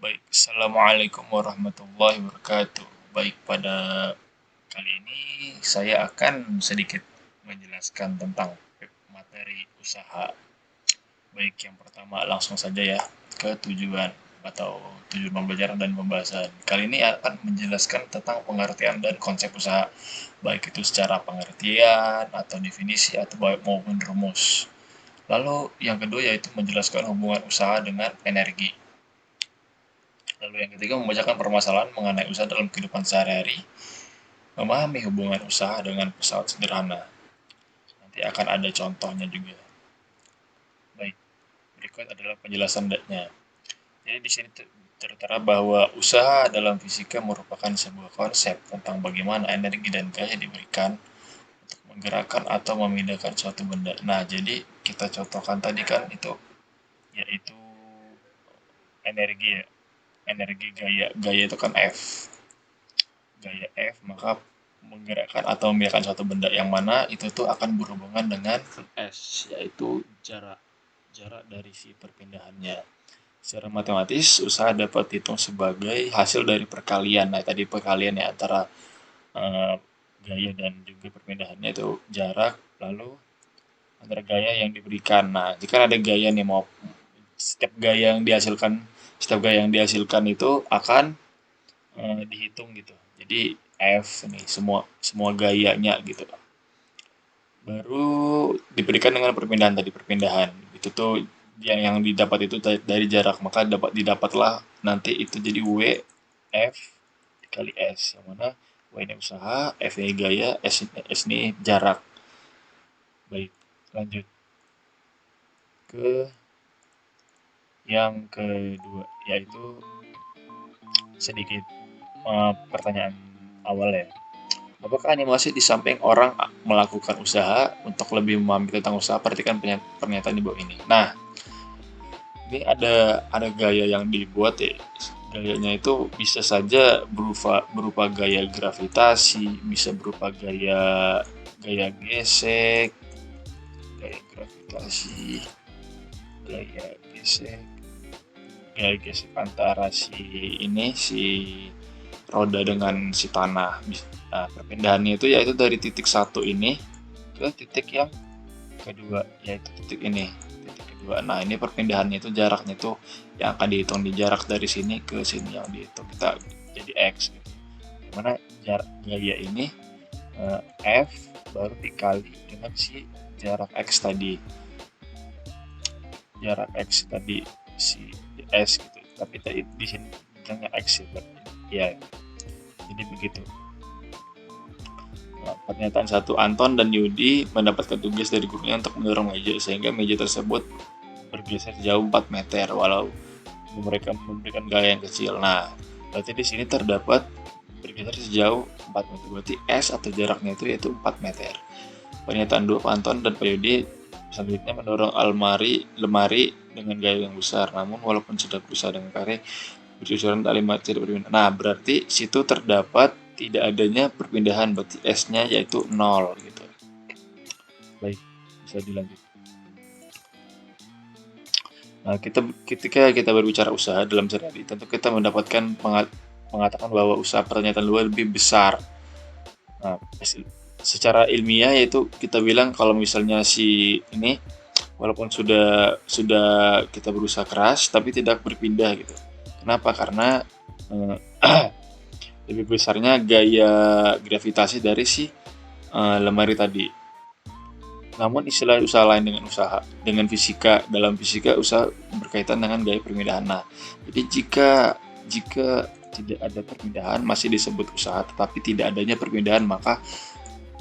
Baik, Assalamualaikum warahmatullahi wabarakatuh. Baik, pada kali ini saya akan sedikit menjelaskan tentang materi usaha. Baik, yang pertama langsung saja ya ke tujuan atau tujuan pembelajaran dan pembahasan. Kali ini akan menjelaskan tentang pengertian dan konsep usaha, baik itu secara pengertian atau definisi atau maupun rumus. Lalu yang kedua yaitu menjelaskan hubungan usaha dengan energi. Lalu yang ketiga, membacakan permasalahan mengenai usaha dalam kehidupan sehari-hari, memahami hubungan usaha dengan pesawat sederhana. Nanti akan ada contohnya juga. Baik, berikut adalah penjelasannya. Jadi di sini tertera bahwa usaha dalam fisika merupakan sebuah konsep tentang bagaimana energi dan gaya diberikan untuk menggerakkan atau memindahkan suatu benda. Nah, jadi kita contohkan tadi kan itu yaitu energi ya. Energi gaya. Gaya itu kan F. Gaya F maka menggerakkan atau membiarkan suatu benda yang mana itu tuh akan berhubungan dengan S, yaitu jarak dari si perpindahannya. Secara matematis, usaha dapat dihitung sebagai hasil dari perkalian. Nah, tadi perkalian ya antara eh, gaya dan juga perpindahannya itu jarak, lalu antara gaya yang diberikan. Nah, jika ada gaya nih mau setiap gaya yang dihasilkan, setiap gaya yang dihasilkan itu akan dihitung gitu. Jadi F nih semua semua gayanya gitu. Baru diberikan dengan perpindahan tadi perpindahan. Itu tuh yang didapat itu dari jarak maka didapatlah nanti itu jadi W F dikali S yang mana W ini usaha, F ini gaya, S ini jarak. Baik, lanjut ke yang kedua yaitu sedikit pertanyaan awal ya. Apakah animasi di samping orang melakukan usaha untuk lebih memahami tentang usaha? Perhatikan pernyataan di bawah ini. Nah, ini ada gaya yang dibuat ya. Gayanya itu bisa saja berupa gaya gravitasi, bisa berupa gaya gaya gesek, gaya gravitasi, gaya gesek, gaya gesek antara si roda dengan si tanah. Nah, perpindahannya itu yaitu dari titik satu ini ke titik yang kedua, yaitu titik ini. Titik kedua. Nah, ini perpindahannya itu jaraknya itu yang akan dihitung di jarak dari sini ke sini yang dihitung kita jadi X gitu. Dimana jarak gaya ini F baru dikali dengan si jarak X tadi. Jarak X tadi si S gitu. Tapi tadi di sini bilangnya X ya berarti. Ya, jadi begitu. Nah, pernyataan satu, Anton dan Yudi mendapatkan tugas dari gurunya untuk mendorong meja sehingga meja tersebut bergeser jauh 4 meter walau mereka memberikan gaya yang kecil. Nah, berarti di sini terdapat bergeser sejauh 4 meter. Berarti S atau jaraknya itu yaitu 4 meter. Pernyataan 2, Pak Anton dan Pak Yudi selanjutnya mendorong lemari dengan gaya yang besar. Namun walaupun sudah berusaha dengan kare, bersusuran kalimat tidak berpindah. Nah, berarti situ terdapat tidak adanya perpindahan, berarti S-nya yaitu 0 gitu. Baik, bisa dilanjut. Nah, ketika kita berbicara usaha dalam sehari, tentu kita mendapatkan mengatakan bahwa usaha pernyataan luar lebih besar. Nah, secara ilmiah yaitu kita bilang kalau misalnya si ini walaupun sudah kita berusaha keras tapi tidak berpindah gitu. Kenapa? Karena eh, lebih besarnya gaya gravitasi dari si lemari tadi. Namun istilah usaha lain dengan fisika dalam fisika usaha berkaitan dengan gaya perpindahan. Nah, jadi jika tidak ada perpindahan masih disebut usaha, tetapi tidak adanya perpindahan maka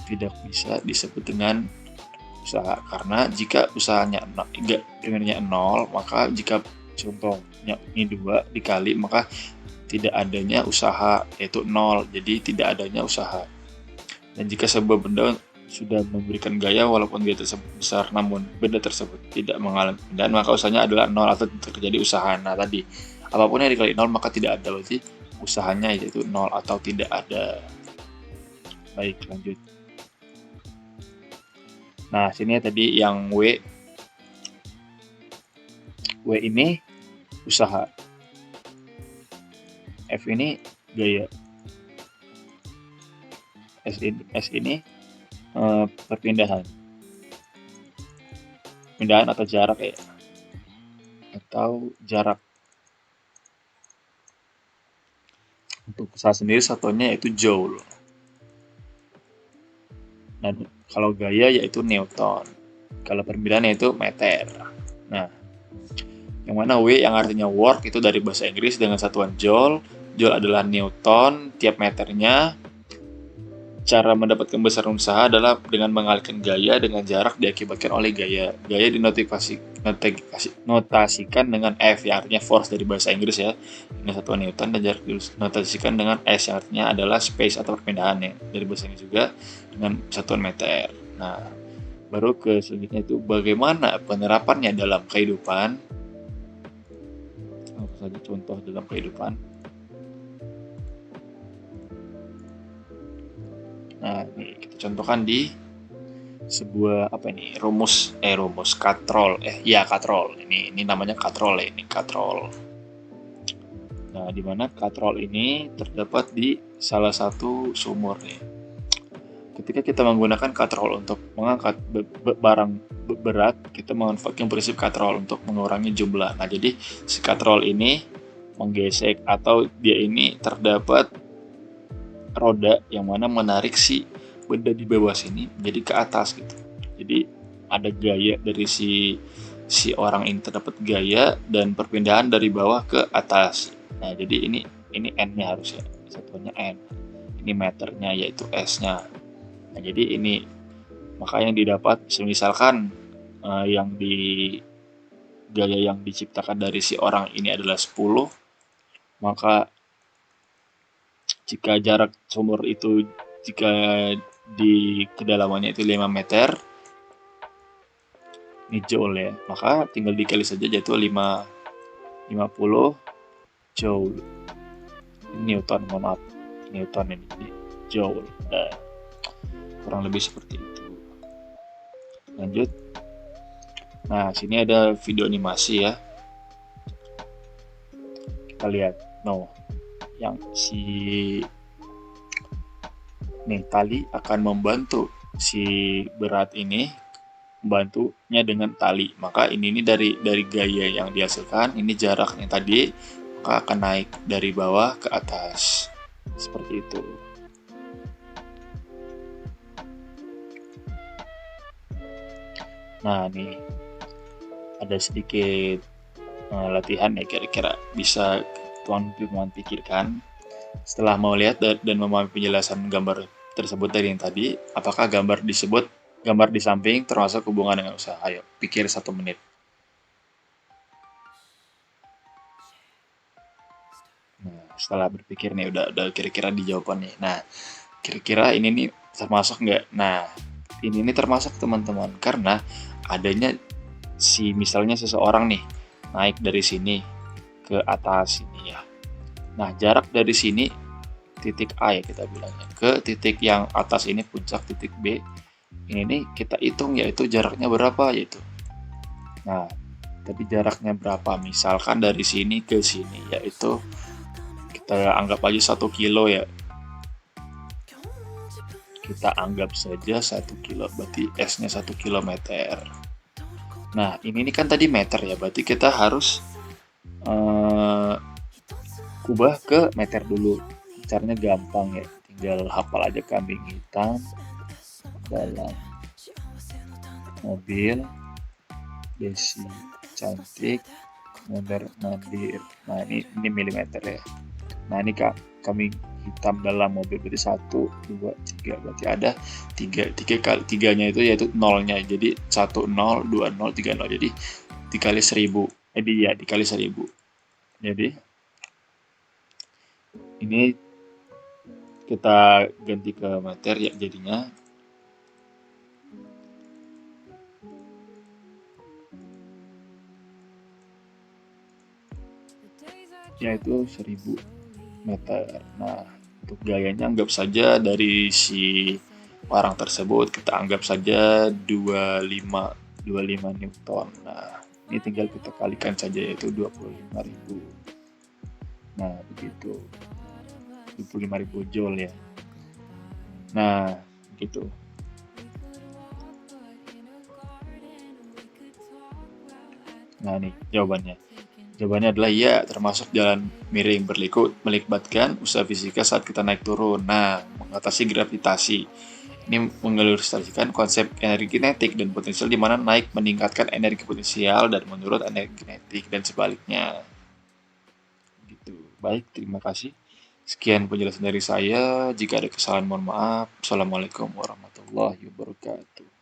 tidak bisa disebut dengan usaha. Karena jika usahanya perpindahannya 0, maka jika contohnya ini 2 dikali maka tidak adanya usaha yaitu 0. Jadi tidak adanya usaha. Dan jika sebuah benda sudah memberikan gaya walaupun gaya tersebut besar namun benda tersebut tidak mengalami perpindahan maka usahanya adalah 0 atau terjadi usaha. Nah tadi apapun yang dikali 0 maka tidak ada, berarti usahanya yaitu 0 atau tidak ada. Baik, lanjut. Nah sini tadi yang W ini usaha. F ini gaya, S ini perpindahan atau jarak ya, atau jarak. Untuk usaha sendiri satuannya yaitu joule. Dan kalau gaya yaitu newton. Kalau perpindahan yaitu meter. Nah, yang mana W yang artinya work itu dari bahasa Inggris dengan satuan joule. Joule adalah newton tiap meternya. Cara mendapatkan besaran usaha adalah dengan mengalihkan gaya dengan jarak diakibatkan oleh gaya. Gaya dinotasikan dengan F yang artinya force dari bahasa Inggris ya, dengan satuan Newton, dan jarak dinotasikan dengan S yang artinya adalah space atau perpindahan ya, dari bahasa Inggris juga dengan satuan meter. Nah, baru ke selanjutnya itu bagaimana penerapannya dalam kehidupan. Apa saja contoh dalam kehidupan? Nah, ini kita contohkan di sebuah rumus katrol. Katrol. Ini namanya katrol ya, ini katrol. Nah, di mana katrol ini terdapat di salah satu sumur nih. Ketika kita menggunakan katrol untuk mengangkat barang berat, kita memanfaatkan prinsip katrol untuk mengurangi jumlah. Nah, jadi si katrol ini menggesek atau dia ini terdapat roda yang mana menarik si benda di bawah sini jadi ke atas gitu. Jadi ada gaya dari si orang ini, terdapat gaya dan perpindahan dari bawah ke atas. Nah, jadi ini N-nya harusnya, satuannya N. Ini meternya yaitu S-nya. Nah, jadi ini maka yang didapat misalkan yang di gaya yang diciptakan dari si orang ini adalah 10, maka jika jarak sumur itu di kedalamannya itu 5 meter, ini joule ya, maka tinggal dikali saja yaitu 50 joule. Ini Newton, mohon maaf, Newton ini jadi joule. Nah, kurang lebih seperti itu. Lanjut. Nah, sini ada video animasi ya. Kita lihat. Yang tali akan membantu si berat ini, membantunya dengan tali. Maka ini dari gaya yang dihasilkan, ini jaraknya tadi, maka akan naik dari bawah ke atas. Seperti itu. Nah, nih ada sedikit latihan ya, kira-kira bisa tuan-tuan pikirkan. Setelah mau lihat dan memahami penjelasan gambar tersebut dari yang tadi, apakah gambar di samping termasuk hubungan dengan usaha? Ayo, pikir 1 menit. Nah, setelah berpikir nih, udah kira-kira dijawab nih. Nah, kira-kira ini nih termasuk nggak? Nah, ini termasuk teman-teman, karena adanya misalnya seseorang nih naik dari sini ke atas sini ya. Nah, jarak dari sini titik A ya kita bilangnya ke titik yang atas ini, puncak titik B. Ini nih kita hitung yaitu jaraknya berapa yaitu. Nah, tapi jaraknya berapa? Misalkan dari sini ke sini yaitu kita anggap aja 1 kilo ya. Kita anggap saja 1 kilo, berarti S-nya 1 kilometer. Nah, ini kan tadi meter ya, berarti kita harus ubah ke meter dulu. Caranya gampang ya, tinggal hafal aja kambing hitam dalam mobil, Desi cantik, mondar mandir. Nah, ini milimeter ya. Nah, ini kambing hitam dalam mobil, berarti 1, 2, 3, berarti ada 3 kali 3-nya itu yaitu nolnya, jadi 1, 0, 2, 0, 3, 0, jadi dikali 1000. Dikali 1000. Jadi ini kita ganti ke meter ya, jadinya yaitu 1000 meter. Nah, untuk gayanya anggap saja dari si orang tersebut kita anggap saja 25 Newton. Nah, ini tinggal kita kalikan saja yaitu 25.000. Nah, begitu. 25.000 joule ya. Nah, gitu. Nah, nih jawabannya. Jawabannya adalah iya, termasuk jalan miring berliku melibatkan usaha fisika saat kita naik turun. Nah, mengatasi gravitasi. Ini mengilustrasikan konsep energi kinetik dan potensial di mana naik meningkatkan energi potensial dan menurut energi kinetik dan sebaliknya. Gitu. Baik, terima kasih. Sekian penjelasan dari saya. Jika ada kesalahan, mohon maaf. Assalamualaikum warahmatullahi wabarakatuh.